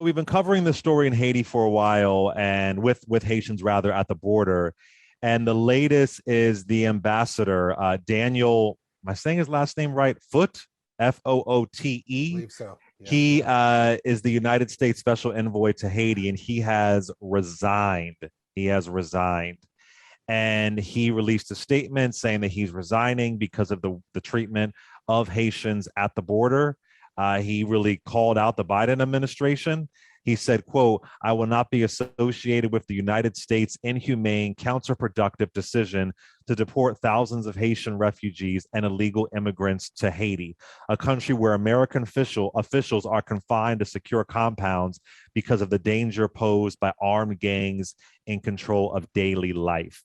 We've been covering this story in Haiti for a while, and with Haitians rather at the border. And the latest is the ambassador, Daniel. Am I saying his last name right? Foote, I Foote. believe so. Yeah. He is the United States Special Envoy to Haiti, and he has resigned. He has resigned. And he released a statement saying that he's resigning because of the treatment of Haitians at the border. He really called out the Biden administration. He said, quote, "I will not be associated with the United States' inhumane, counterproductive decision to deport thousands of Haitian refugees and illegal immigrants to Haiti, a country where American officials are confined to secure compounds because of the danger posed by armed gangs in control of daily life."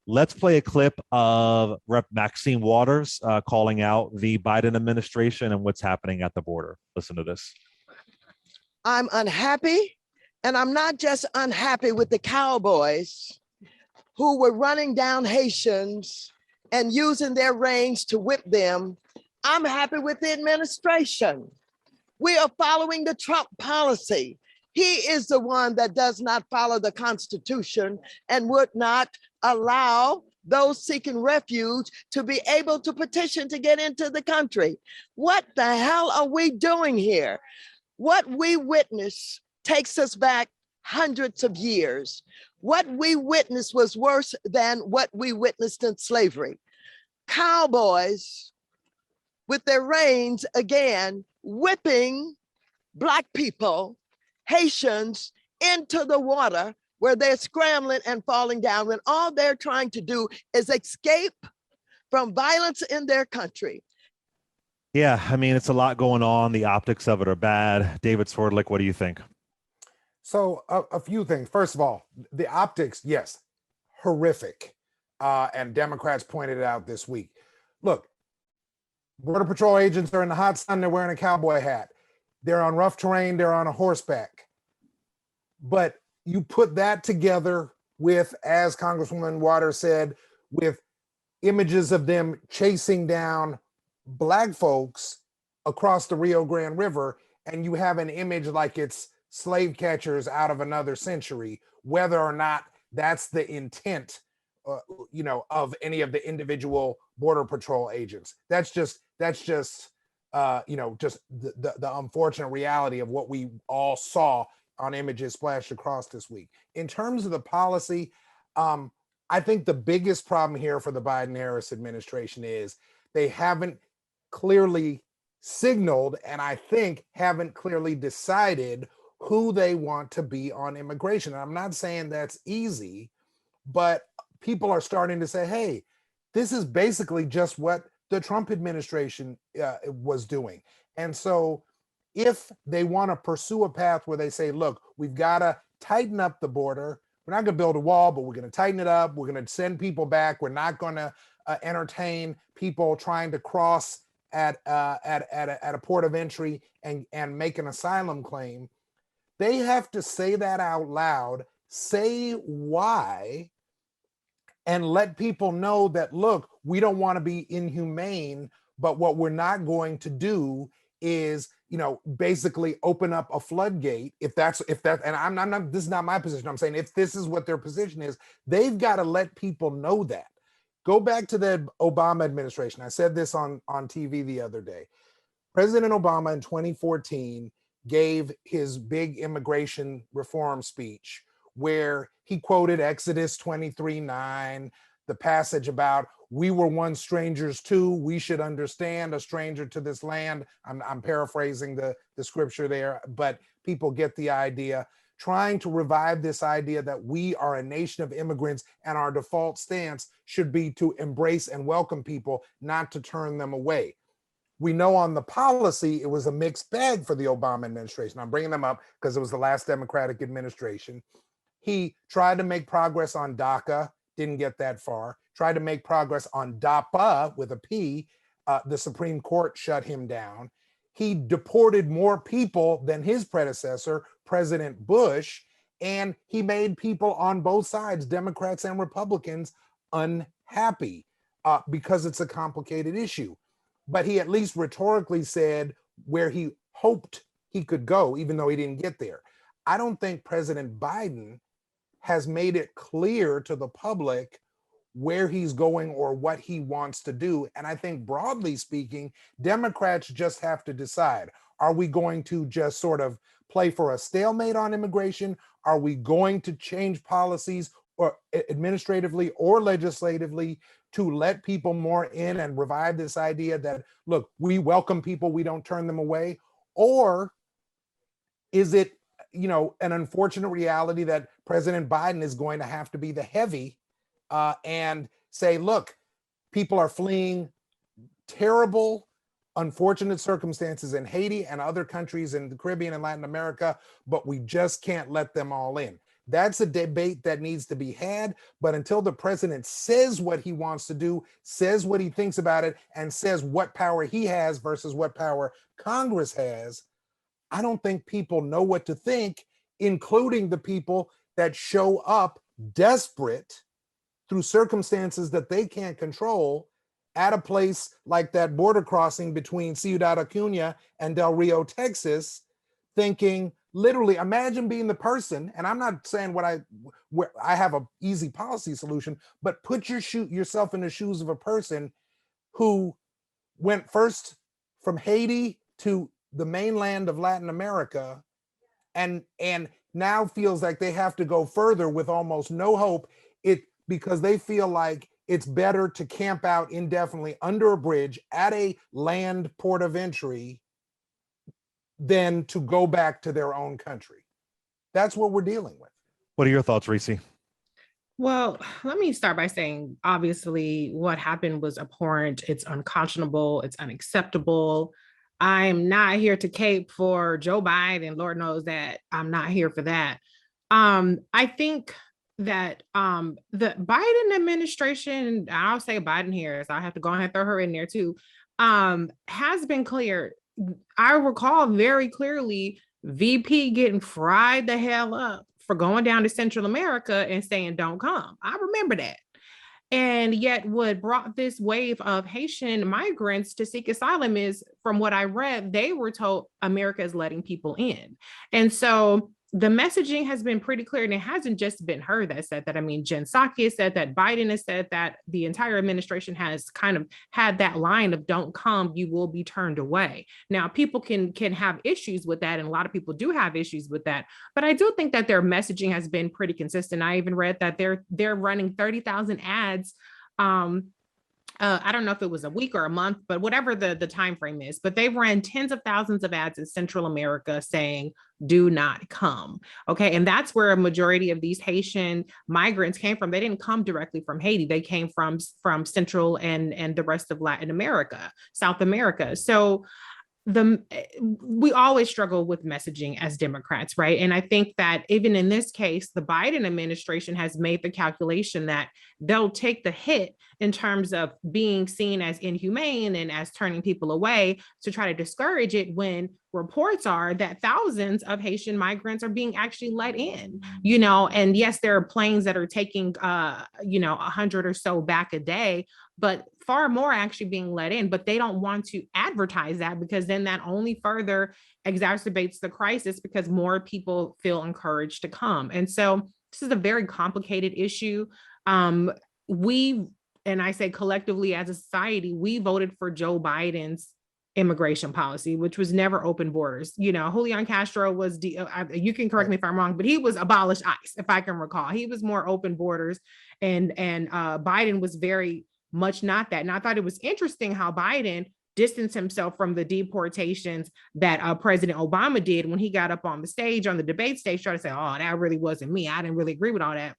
Let's play a clip of Rep. Maxine Waters calling out the Biden administration and what's happening at the border. Listen to this. I'm unhappy, and I'm not just unhappy with the cowboys who were running down Haitians and using their reins to whip them. I'm happy with the administration. We are following the Trump policy. He is the one that does not follow the Constitution and would not allow those seeking refuge to be able to petition to get into the country. What the hell are we doing here? What we witnessed takes us back hundreds of years. What we witnessed was worse than what we witnessed in slavery. Cowboys with their reins again, whipping Black people, Haitians, into the water where they're scrambling and falling down when all they're trying to do is escape from violence in their country. Yeah, I mean, it's a lot going on. The optics of it are bad. David Swordlick, what do you think? So a few things. First of all, the optics, yes, horrific. And Democrats pointed it out this week. Look, Border Patrol agents are in the hot sun. They're wearing a cowboy hat. They're on rough terrain. They're on a horseback. But you put that together with, as Congresswoman Waters said, with images of them chasing down Black folks across the Rio Grande River, and you have an image like it's slave catchers out of another century, whether or not that's the intent, of any of the individual Border Patrol agents. That's just just the unfortunate reality of what we all saw on images splashed across this week. In terms of the policy, I think the biggest problem here for the Biden-Harris administration is they haven't clearly signaled, and I think haven't clearly decided who they want to be on immigration. And I'm not saying that's easy, but people are starting to say, hey, this is basically just what the Trump administration was doing. And so if they want to pursue a path where they say, look, we've got to tighten up the border. We're not going to build a wall, but we're going to tighten it up. We're going to send people back. We're not going to entertain people trying to cross at a port of entry and make an asylum claim. They have to say that out loud, say why, and let people know that, look, we don't want to be inhumane, but what we're not going to do is, basically open up a floodgate. If that, and I'm not, this is not my position. I'm saying if this is what their position is, they've got to let people know that. Go back to the Obama administration. I said this on TV the other day. President Obama in 2014 gave his big immigration reform speech where he quoted Exodus 23:9, the passage about we were once strangers too. We should understand a stranger to this land. I'm paraphrasing the scripture there, but people get the idea. Trying to revive this idea that we are a nation of immigrants and our default stance should be to embrace and welcome people, not to turn them away. We know on the policy, it was a mixed bag for the Obama administration. I'm bringing them up because it was the last Democratic administration. He tried to make progress on DACA, didn't get that far. Tried to make progress on DAPA with a P. The Supreme Court shut him down. He deported more people than his predecessor, President Bush, and he made people on both sides, Democrats and Republicans, unhappy because it's a complicated issue. But he at least rhetorically said where he hoped he could go, even though he didn't get there. I don't think President Biden has made it clear to the public where he's going or what he wants to do. And I think broadly speaking, Democrats just have to decide, are we going to just sort of play for a stalemate on immigration? Are we going to change policies or administratively or legislatively to let people more in and revive this idea that, look, we welcome people, we don't turn them away? Or is it, an unfortunate reality that President Biden is going to have to be the heavy and say, look, people are fleeing terrible, unfortunate circumstances in Haiti and other countries in the Caribbean and Latin America, but we just can't let them all in. That's a debate that needs to be had. But until the president says what he wants to do, says what he thinks about it, and says what power he has versus what power Congress has, I don't think people know what to think, including the people that show up desperate through circumstances that they can't control at a place like that border crossing between Ciudad Acuña and Del Rio, Texas, thinking, literally, imagine being the person, and I'm not saying where I have an easy policy solution, but put yourself in the shoes of a person who went first from Haiti to the mainland of Latin America and now feels like they have to go further with almost no hope, because they feel like it's better to camp out indefinitely under a bridge at a land port of entry than to go back to their own country. That's what we're dealing with. What are your thoughts, Reese? Well, let me start by saying, obviously, what happened was abhorrent. It's unconscionable. It's unacceptable. I'm not here to cape for Joe Biden. Lord knows that I'm not here for that. I think that the Biden administration, I'll say Biden here, so I have to go ahead and throw her in there too, has been clear. I recall very clearly VP getting fried the hell up for going down to Central America and saying, don't come. I remember that. And yet what brought this wave of Haitian migrants to seek asylum is, from what I read, they were told America is letting people in. And so the messaging has been pretty clear, and it hasn't just been her that said that. I mean, Jen Psaki has said that, Biden has said that, the entire administration has kind of had that line of don't come, you will be turned away. Now, people can have issues with that, and a lot of people do have issues with that, but I do think that their messaging has been pretty consistent. I even read that they're running 30,000 ads. I don't know if it was a week or a month, but whatever the time frame is, but they ran tens of thousands of ads in Central America saying, do not come. Okay. And that's where a majority of these Haitian migrants came from. They didn't come directly from Haiti. They came from Central and the rest of Latin America, South America. So we always struggle with messaging as Democrats, right? And I think that even in this case, the Biden administration has made the calculation that they'll take the hit in terms of being seen as inhumane and as turning people away to try to discourage it, when reports are that thousands of Haitian migrants are being actually let in, and yes, there are planes that are taking, 100 or so back a day, but far more actually being let in, but they don't want to advertise that, because then that only further exacerbates the crisis, because more people feel encouraged to come. And so this is a very complicated issue. And I say collectively as a society, we voted for Joe Biden's immigration policy, which was never open borders. Julian Castro was, you can correct me if I'm wrong, but he was abolish ICE, if I can recall. He was more open borders, and Biden was very much not that. And I thought it was interesting how Biden distanced himself from the deportations that President Obama did when he got up on the stage, on the debate stage, trying to say, oh, that really wasn't me. I didn't really agree with all that.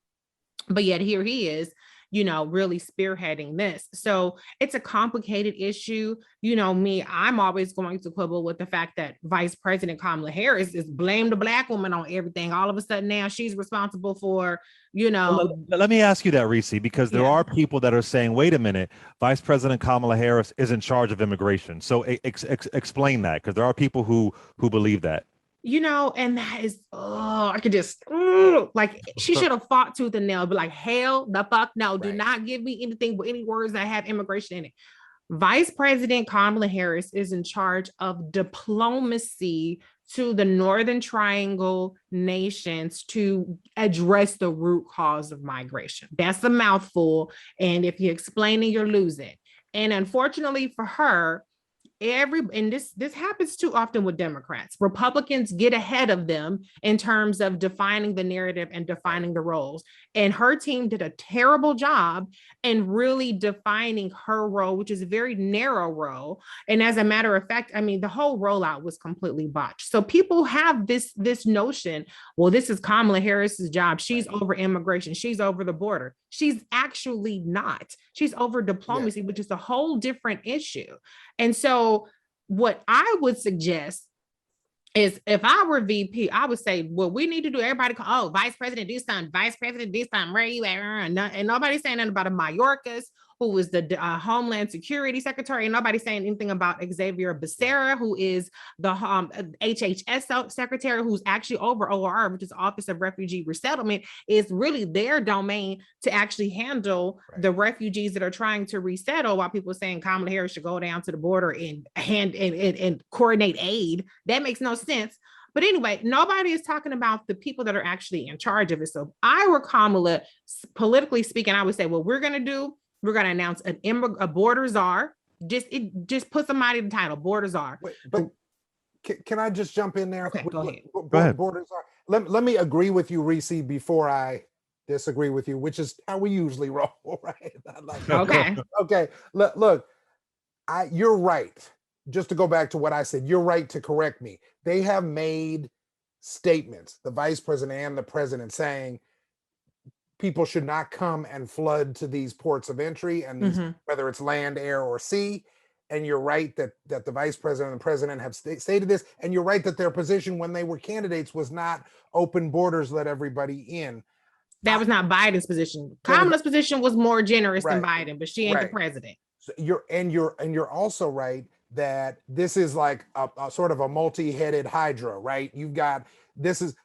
But yet here he is, really spearheading this. So it's a complicated issue. I'm always going to quibble with the fact that Vice President Kamala Harris is blamed the Black woman on everything. All of a sudden now she's responsible for, Well, let me ask you that, Reese, because there are people that are saying, wait a minute, Vice President Kamala Harris is in charge of immigration. So explain that, because there are people who believe that. And that is, I could just, she should have fought tooth and nail, but like, hell the fuck no, right. Do not give me anything but any words that have immigration in it. Vice President Kamala Harris is in charge of diplomacy to the Northern Triangle nations to address the root cause of migration. That's a mouthful. And if you explain it, you're losing. And unfortunately for her, this happens too often with Democrats. Republicans get ahead of them in terms of defining the narrative and defining the roles. And her team did a terrible job in really defining her role, which is a very narrow role. And as a matter of fact, I mean, the whole rollout was completely botched. So people have this notion, well, this is Kamala Harris's job. She's over immigration. She's over the border. She's actually not. She's over diplomacy, which is a whole different issue. And so what I would suggest is, if I were VP, I would say, well, we need to do, everybody call, oh, vice president, do something, vice president, do something, where you at? And nobody's saying nothing about a Mayorkas, who was the Homeland Security Secretary, and nobody's saying anything about Xavier Becerra, who is the HHS Secretary, who's actually over OR, which is Office of Refugee Resettlement. Is really their domain to actually handle the refugees that are trying to resettle, while people are saying Kamala Harris should go down to the border and coordinate aid. That makes no sense. But anyway, nobody is talking about the people that are actually in charge of it. So if I were Kamala, politically speaking, I would say, what we're going to announce a border czar. Just put somebody in the title, border czar. Wait, but can I just jump in there? Okay, go ahead. Go ahead. Border czar. Let me agree with you, Reese, before I disagree with you, which is how we usually roll, right? Okay. Look, you're right. Just to go back to what I said, you're right to correct me. They have made statements, the vice president and the president, saying people should not come and flood to these ports of entry, and these, whether it's land, air, or sea. And you're right that the vice president and the president have stated this. And you're right that their position when they were candidates was not open borders, let everybody in. That was not Biden's position. Kamala's position was more generous than Biden, but she ain't the president. So you're also right that this is like a sort of a multi-headed hydra, right? You've got,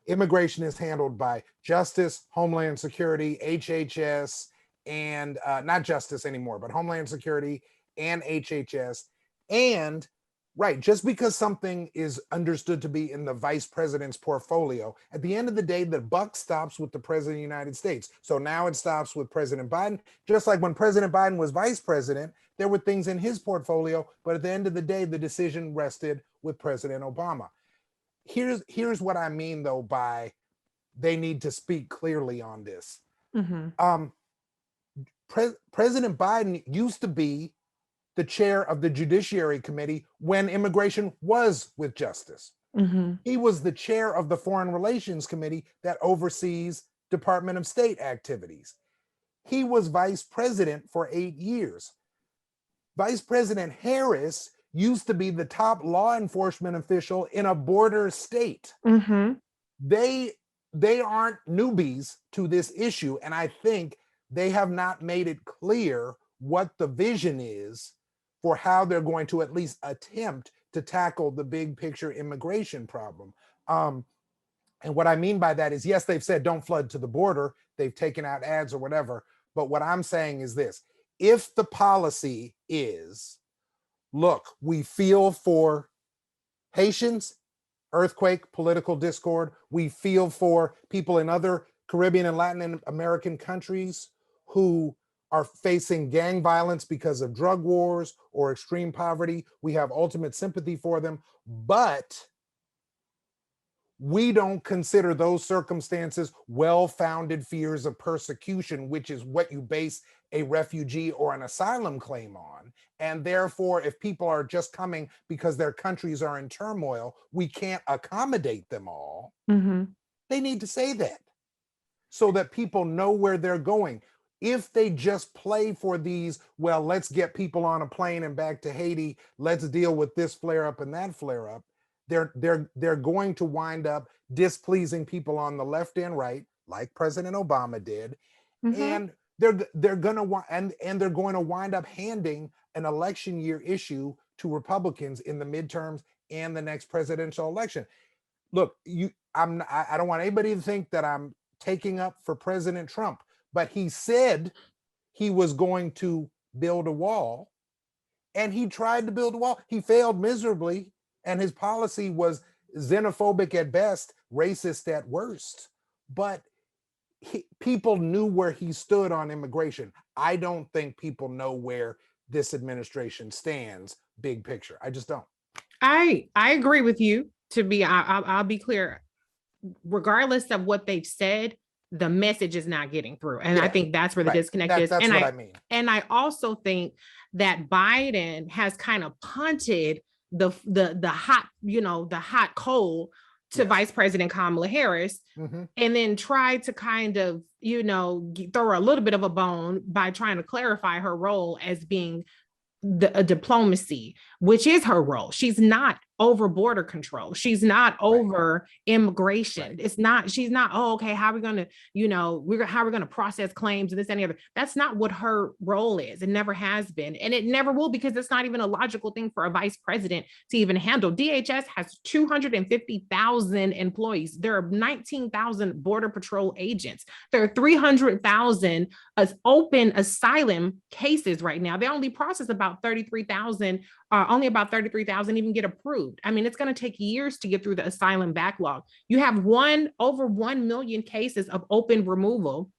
immigration is handled by Justice, Homeland Security, HHS, and not Justice anymore, but Homeland Security and HHS. And just because something is understood to be in the vice president's portfolio, at the end of the day, the buck stops with the president of the United States. So now it stops with President Biden. Just like when President Biden was vice president, there were things in his portfolio, but at the end of the day, the decision rested with President Obama. Here's what I mean, though, by they need to speak clearly on this. President Biden used to be the chair of the Judiciary Committee when immigration was with Justice. He was the chair of the Foreign Relations Committee that oversees Department of State activities. He was vice president for 8 years. Vice President Harris used to be the top law enforcement official in a border state. They aren't newbies to this issue, and I think they have not made it clear what the vision is for how they're going to at least attempt to tackle the big picture immigration problem. And what I mean by that is, yes, they've said don't flood to the border. They've taken out ads or whatever. But what I'm saying is this: if the policy is, look, we feel for Haitians, earthquake, political discord, we feel for people in other Caribbean and Latin American countries who are facing gang violence because of drug wars or extreme poverty, we have ultimate sympathy for them, but we don't consider those circumstances well-founded fears of persecution, which is what you base a refugee or an asylum claim on. And therefore, if people are just coming because their countries are in turmoil, we can't accommodate them all. They need to say that so that people know where they're going. If they just play for these, well, let's get people on a plane and back to Haiti, let's deal with this flare up and that flare up, they're going to wind up displeasing people on the left and right, like President Obama did, and they're going to wind up handing an election year issue to Republicans in the midterms and the next presidential election. Look, I don't want anybody to think that I'm taking up for President Trump, but he said he was going to build a wall, and he tried to build a wall. He failed miserably, and his policy was xenophobic at best, racist at worst. But people knew where he stood on immigration. I don't think people know where this administration stands, big picture. I just don't. I agree with you. I'll be clear. Regardless of what they've said, the message is not getting through, and I think that's where the disconnect is. That's what I mean. And I also think that Biden has kind of punted the hot, the hot coal to Vice President Kamala Harris, and then tried to kind of, throw her a little bit of a bone by trying to clarify her role as being a diplomacy, which is her role. She's not over border control. She's not over immigration. It's not, she's not, oh, okay, how are we going to, how are we going to process claims and this and the other. That's not what her role is. It never has been. And it never will, because it's not even a logical thing for a vice president to even handle. DHS has 250,000 employees. There are 19,000 border patrol agents. There are 300,000 open asylum cases right now. They only process about 33,000, only about 33,000 even get approved. I mean, it's going to take years to get through the asylum backlog. You have over 1 million cases of open removal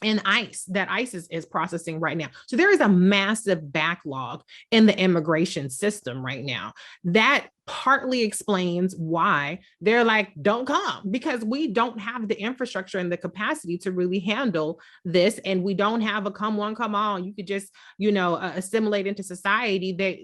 in ICE that ICE is processing right now. So there is a massive backlog in the immigration system right now. That partly explains why they're like, don't come, because we don't have the infrastructure and the capacity to really handle this. And we don't have a come one, come all. You could just, assimilate into society. That,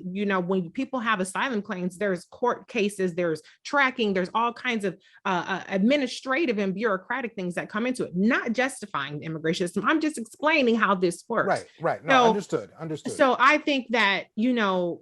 when people have asylum claims, there's court cases, there's tracking, there's all kinds of administrative and bureaucratic things that come into it, not justifying the immigration system. I'm just explaining how this works. Right. No, understood. So I think that,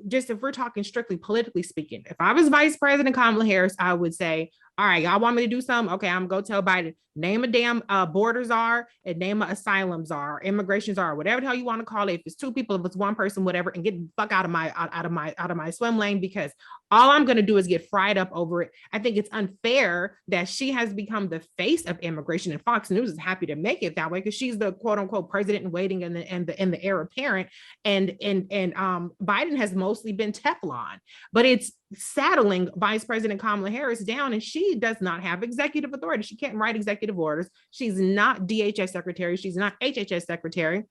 just if we're talking strictly politically speaking, if I was Vice President Kamala Harris, I would say, all right, y'all want me to do something? Okay, I'm gonna go tell Biden, name a damn border czar and name an asylum czar, immigration czar, whatever the hell you want to call it. If it's two people, if it's one person, whatever, and get the fuck out of my swim lane, because all I'm gonna do is get fried up over it. I think it's unfair that she has become the face of immigration, and Fox News is happy to make it that way because she's the quote unquote president in waiting and the heir apparent, and Biden has mostly been Teflon, but it's saddling Vice President Kamala Harris down, and she does not have executive authority. She can't write executive orders. She's not DHS secretary. She's not HHS secretary.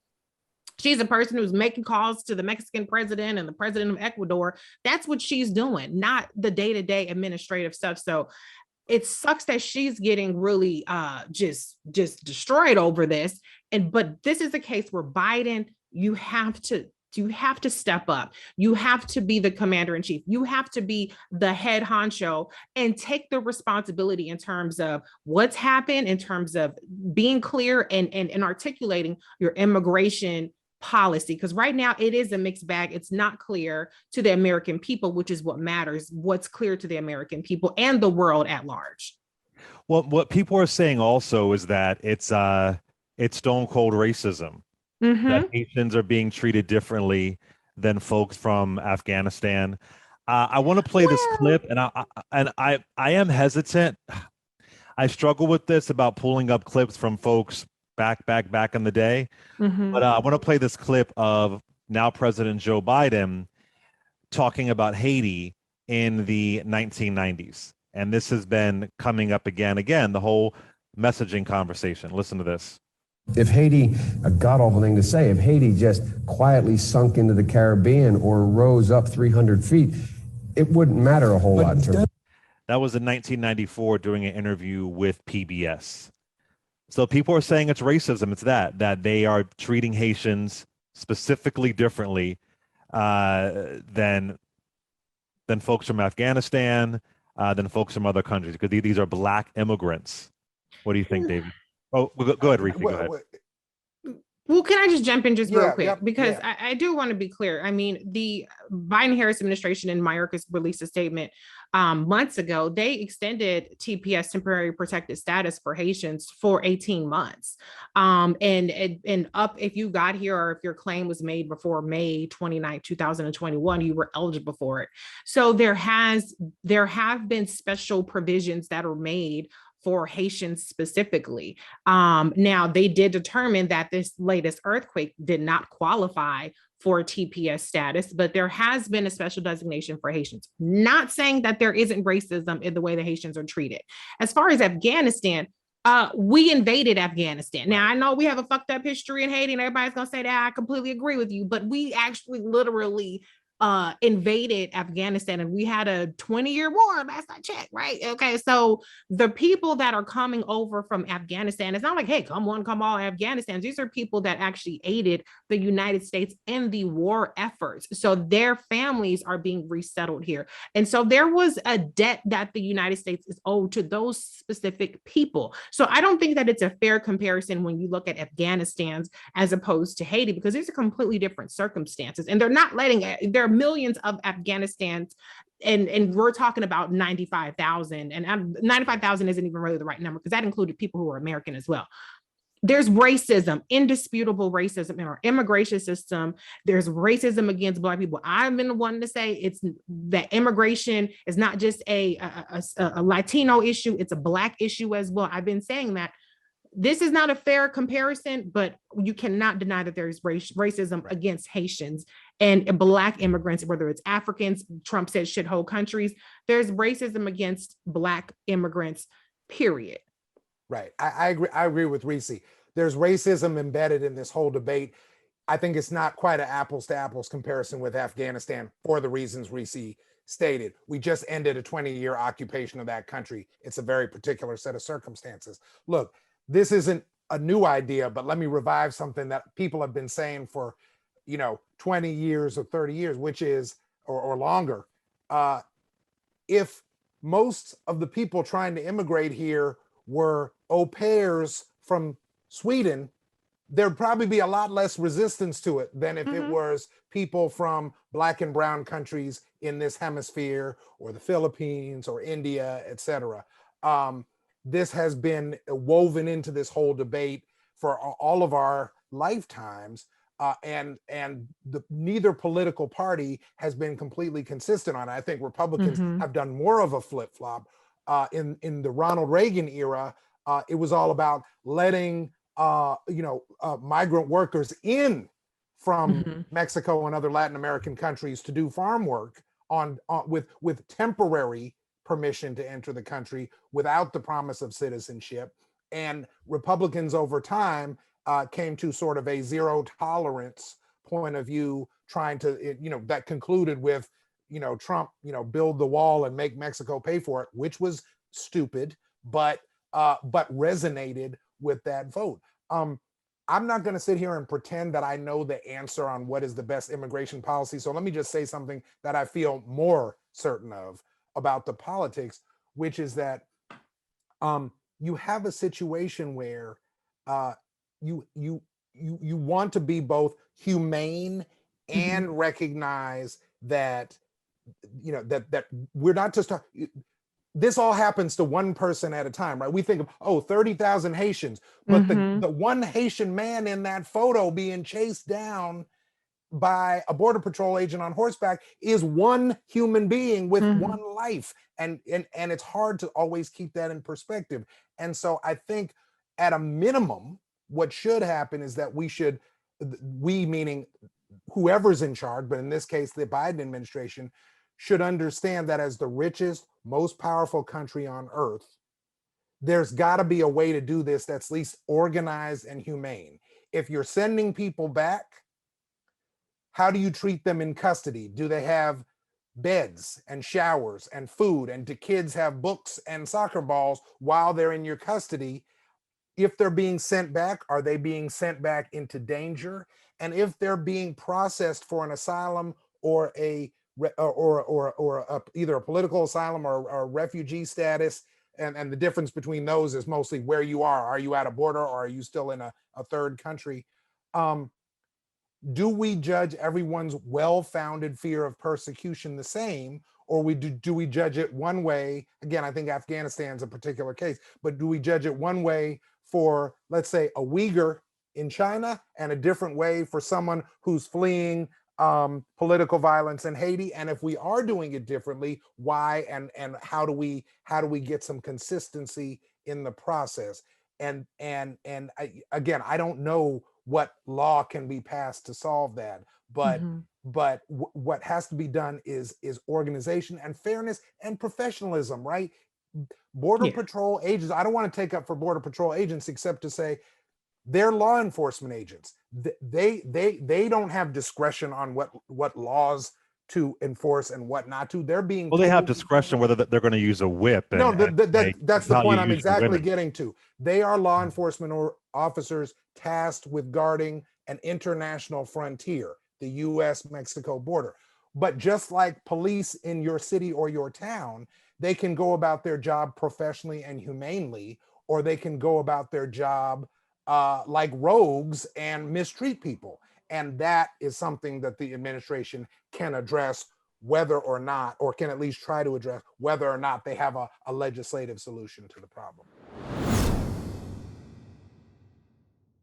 She's a person who's making calls to the Mexican president and the president of Ecuador. That's what she's doing, not the day-to-day administrative stuff. So it sucks that she's getting really just destroyed over this. But this is a case where Biden, you have to step up. You have to be the commander in chief. You have to be the head honcho and take the responsibility in terms of what's happened, in terms of being clear and articulating your immigration policy. Because right now it is a mixed bag. It's not clear to the American people, which is what matters. What's clear to the American people and the world at large. Well, what people are saying also is that it's stone cold racism. That Haitians are being treated differently than folks from Afghanistan. I want to play this clip, and I am hesitant. I struggle with this about pulling up clips from folks back in the day. But I want to play this clip of now President Joe Biden talking about Haiti in the 1990s, and this has been coming up again, the whole messaging conversation. Listen to this. If Haiti, a god-awful thing to say, if Haiti just quietly sunk into the Caribbean or rose up 300 feet, it wouldn't matter a whole lot. That was in 1994 during an interview with PBS. So people are saying it's racism. It's that they are treating Haitians specifically differently than folks from Afghanistan, than folks from other countries, because these are Black immigrants. What do you think, David? Oh, go ahead, Reese. Go ahead. Well, can I just jump in real quick? Because I do want to be clear. I mean, the Biden-Harris administration and Mayorkas released a statement months ago. They extended TPS, temporary protected status, for Haitians for 18 months. And up, if you got here or if your claim was made before May 29, 2021, you were eligible for it. So there have been special provisions that are made for Haitians specifically. Now, they did determine that this latest earthquake did not qualify for TPS status, but there has been a special designation for Haitians. Not saying that there isn't racism in the way the Haitians are treated. As far as Afghanistan, we invaded Afghanistan. Now, I know we have a fucked up history in Haiti, and everybody's gonna say that. I completely agree with you, but we actually literally invaded Afghanistan, and we had a 20-year war last I checked, right? Okay, so the people that are coming over from Afghanistan, it's not like, hey, come all Afghanistan. These are people that actually aided the United States in the war efforts. So their families are being resettled here. And so there was a debt that the United States is owed to those specific people. So I don't think that it's a fair comparison when you look at Afghanistan's as opposed to Haiti, because these are completely different circumstances. And they're not letting, there are millions of Afghanistans, and we're talking about 95,000, and 95,000 isn't even really the right number, because that included people who are American as well. There's racism, indisputable racism in our immigration system. There's racism against Black people. I've been the one to say it's that immigration is not just a Latino issue, it's a Black issue as well. I've been saying that. This is not a fair comparison, but you cannot deny that there is racism against Haitians and Black immigrants, whether it's Africans. Trump said shithole countries. There's racism against Black immigrants, period. Right. I agree. I agree with Reese. There's racism embedded in this whole debate. I think it's not quite an apples to apples comparison with Afghanistan for the reasons Reese stated. We just ended a 20-year occupation of that country. It's a very particular set of circumstances. Look, this isn't a new idea, but let me revive something that people have been saying for, 20 years or 30 years, which is, or longer. If most of the people trying to immigrate here were au pairs from Sweden, there'd probably be a lot less resistance to it than if it was people from Black and brown countries in this hemisphere, or the Philippines or India, etc. This has been woven into this whole debate for all of our lifetimes, and neither political party has been completely consistent on it. I think Republicans have done more of a flip-flop. In the Ronald Reagan era, it was all about letting migrant workers in from Mexico and other Latin American countries to do farm work with temporary permission to enter the country without the promise of citizenship. And Republicans over time came to sort of a zero tolerance point of view, trying to, that concluded with, Trump, build the wall and make Mexico pay for it, which was stupid, but resonated with that vote. I'm not going to sit here and pretend that I know the answer on what is the best immigration policy. So let me just say something that I feel more certain of about the politics, which is that you have a situation where you want to be both humane and recognize that that we're not just this all happens to one person at a time, right? We think of 30,000 Haitians, but the one Haitian man in that photo being chased down by a Border Patrol agent on horseback is one human being with one life. And it's hard to always keep that in perspective. And so I think at a minimum, what should happen is that we meaning whoever's in charge, but in this case, the Biden administration, should understand that as the richest, most powerful country on earth, there's got to be a way to do this that's at least organized and humane. If you're sending people back, how do you treat them in custody? Do they have beds and showers and food? And do kids have books and soccer balls while they're in your custody? If they're being sent back, are they being sent back into danger? And if they're being processed for an asylum or either a political asylum or a refugee status, and the difference between those is mostly where you are. Are you at a border, or are you still in a third country? Do we judge everyone's well-founded fear of persecution the same, or do we judge it one way? Again, I think Afghanistan's a particular case, but do we judge it one way for, let's say, a Uyghur in China, and a different way for someone who's fleeing political violence in Haiti? And if we are doing it differently, why, and how do we get some consistency in the process? And I don't know what law can be passed to solve that. But Mhm. what has to be done is organization and fairness and professionalism, right? Border Yeah. Patrol agents, I don't want to take up for Border Patrol agents except to say they're law enforcement agents. They don't have discretion on what laws to enforce and what not to. They're being Well, they have told. discretion whether they're going to use a whip. No, And that's it's the how point you I'm use your exactly women. getting to. They are law enforcement or officers tasked with guarding an international frontier, the US-Mexico border. But just like police in your city or your town, they can go about their job professionally and humanely, or they can go about their job like rogues and mistreat people. And that is something that the administration can address, whether or not, or can at least try to address whether or not they have a legislative solution to the problem.